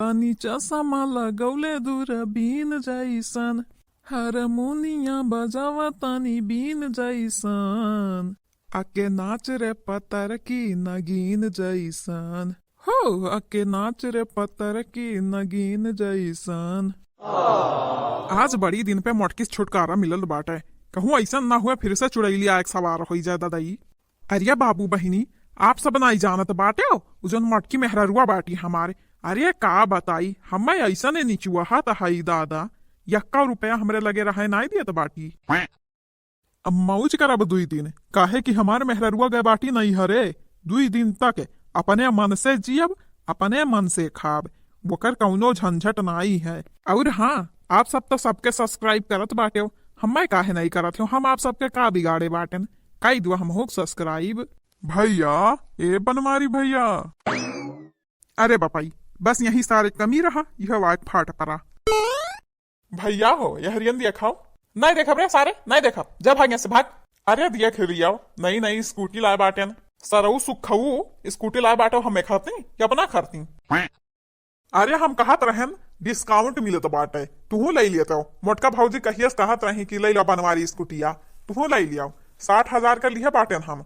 बानी चश्मा लगौले दूरबीन जैसन, हारमोनिया बजावा तानी बीन जैसन, आके नाच रे पतर की नगीन जैसन, हो आके नाच रे पतर की नगीन जैसन। आज बड़ी दिन पे मोटकी से छुटकारा मिलल बाटे, कहूँ ऐसा ना हुआ फिर से चुड़ैलिया एक सवार हो जाए दादाई। अरे बाबू बहिनी, आप सब नहीं जानत बाटे हो उजन मोटकी मेहररुआ बाटी हमारे। अरे का बताई, हमें ऐसा ने निचुआ हाथ हाई दादा, 1 रुपया हमरे लगे रहे नहीं दियत बाटी। अब मौज करब 2 दिन, काहे कि हमारे मेहररुआ गए बाटी नहीं हरे। 2 दिन तक अपने मन से जियब, अपने मन से खाब, वोकर कौनो झंझट नहीं है। और हाँ, आप सब तो सबके सब्सक्राइब करत बाटे हो, हमें काहे नहीं करत हो, हम आप सबके का बिगाड़े बाटन, कई दुआ हम हो सब्सक्राइब। भैया ए बनमारी भैया, अरे बापाई बस यही सारे कमी रहा, यह वाट फाट पड़ा। भैया हो यह हरियन दिया खाओ, नहीं देखा रे सारे नहीं देखा, जब भाग से भाग। अरे दिया खिलिया नई नई स्कूटी लाए बाटे, सरऊ सुखऊ स्कूटी लाए बाटे, हमें खाती या अपना खाती। अरे हम कहत रहन डिस्काउंट मिलत बाटे, तू ले लिया तो मोटका भौजी कहियस कहत रही कि ले लो बनवारी स्कूटिया, तू ले लिया 60,000 का लिया बाटे हम।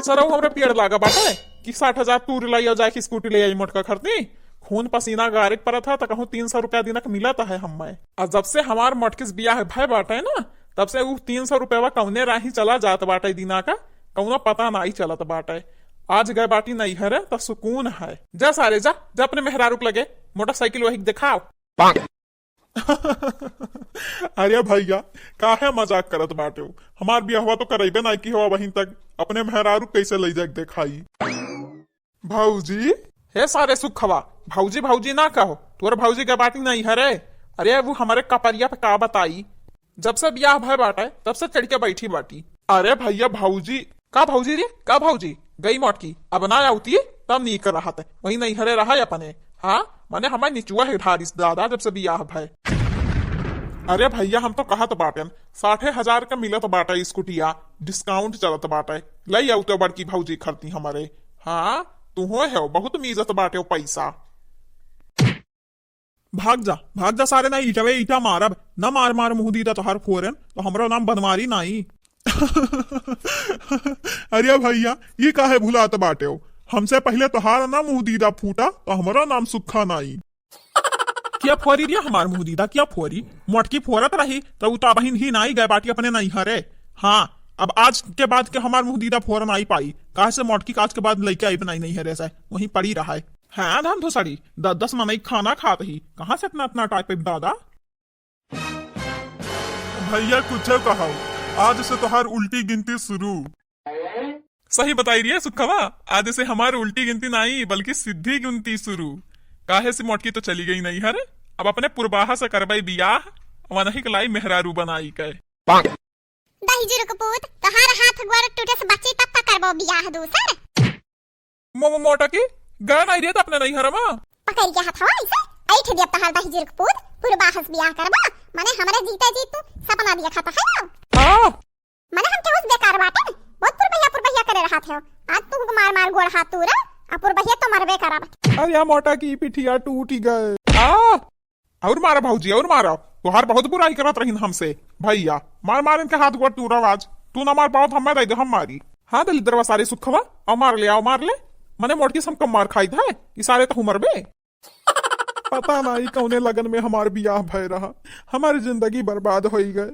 सरऊ हमरे पेड़ लागा बाटे कि 60,000 तू लाई जाए की स्कूटी ले आई मोटका खरती, खून पसीना गारिक पर था तो कहूँ 300 रुपया दिनक मिला है हमें। और जब से हमार मोटकिस बियाह भय बाटे ना, तब से वो 300 रुपया कौने राही चला जात बाटे दिना का, कौनो पता नहीं चलत बाटे। आज गए बाटी नहीं है तो सुकून है। जा सारे जा अपने मेहरारूक लगे मोटरसाइकिल वही दिखाओ। अरे भैया काहे मजाक करत बाटे, हमार बियाह हुआ तो करेबे नहीं की हुआ वहीं तक, अपने मेहरारू कैसे ले जाके दिखाई। भौजी हे सारे सुखवा, भौजी भौजी ना कहो, तोर भौजी के बाटी नहीं है रे। अरे वो हमारे कपरिया पे का बताई, जब से बियाह भय बाटा तब से चढ़ के बैठी बाटी। अरे भैया भौजी का भौजी रे का भौजी गई मोटकी, अब ना आती है तब नहीं कर रहा था, वही नहीं हरे रहा अपने। हाँ मैंने हमारे निचुआ है ढारिस दादा जब से बियाह भय। अरे भैया हम तो कहत बाटे 60,000 का मिलत बाटे स्कूटिया, डिस्काउंट चलत बाटे, लई आउ तो बड़की भौजी खरती हमारे। हाँ तू हो बहुत मीजत बाटे हो पैसा। भाग जा सारे ना ईटवे ईटा मारब, न मार मार मुंह दी तो हर फोरन तो हमारा नाम बनमारी नहीं। अरे भैया ये काहे भुलात बाटे हो, हमसे पहले तोहार ना मुंह दीदा फूटा तो हमारा नाम सुखा नहीं। क्या फोरी रिया हमार मुंह दीदा, क्या फोरी मोटकी फोरत रही तो उता बहिन ही नहीं गए बाटी अपने नहीं हरे। हाँ अब आज के बाद के हमार मुंह दीदा फोर नहीं पाई, कहा से मोटकी आज के बाद लेके आई बनाई नहीं है रे, वहीं पड़ी रहा है। हाँ धाम धोसाड़ी 10 मनाई खाना खात ही, कहाँ से इतना टाइप दादा। भैया कुछ कहा, आज से तोहार उल्टी गिनती शुरू। सही बताई रही है सुखवा, आज से हमारी उल्टी गिनती नहीं बल्कि सीधी गिनती शुरू। काहे से मोटकी तो चली गई नहीं है रे, अब अपने पुरबाहा से करवाई बियाह, वही कलाई मेहरारू बनाई के। दहीजुर कपूत तोहार हाथ गोड़ टूटे से बच्चे तब तक करबो बियाह दूसर। मोटा की गए नहीं रे अपने नहीं हरमा, पकड़ के हाथ हवा ऐसे ऐठ दिया तोहार दहीजुर कपूत पुरबाहा से बियाह करबा, माने हमरे जीते जी तू सपना दिया खाता है ना। माने हम के उस बेकार बाटे बहुत पुरबैया करे रहा थे, आज तू मार मार गोड़ हाथ तूरा अपुर भैया तो मरबे करब। अरे मोटा की पिठिया टूट गए। और मारा भौजी और मारा, तुहार बहुत बुराई करत रही हमसे भैया, मार इनके हाथ गोड़ टूरा, आज तू ना मार पाओ तो हमें दे दे हम मारी। हाँ दलिद्रवा सारे सुखवा और मार ले आओ मार ले, मैंने मोटकी से हम कम मार खाई था ये सारे तो मरबे। पता नहीं कौने लगन में हमारे बियाह भय रहा, हमारी जिंदगी बर्बाद हो गए।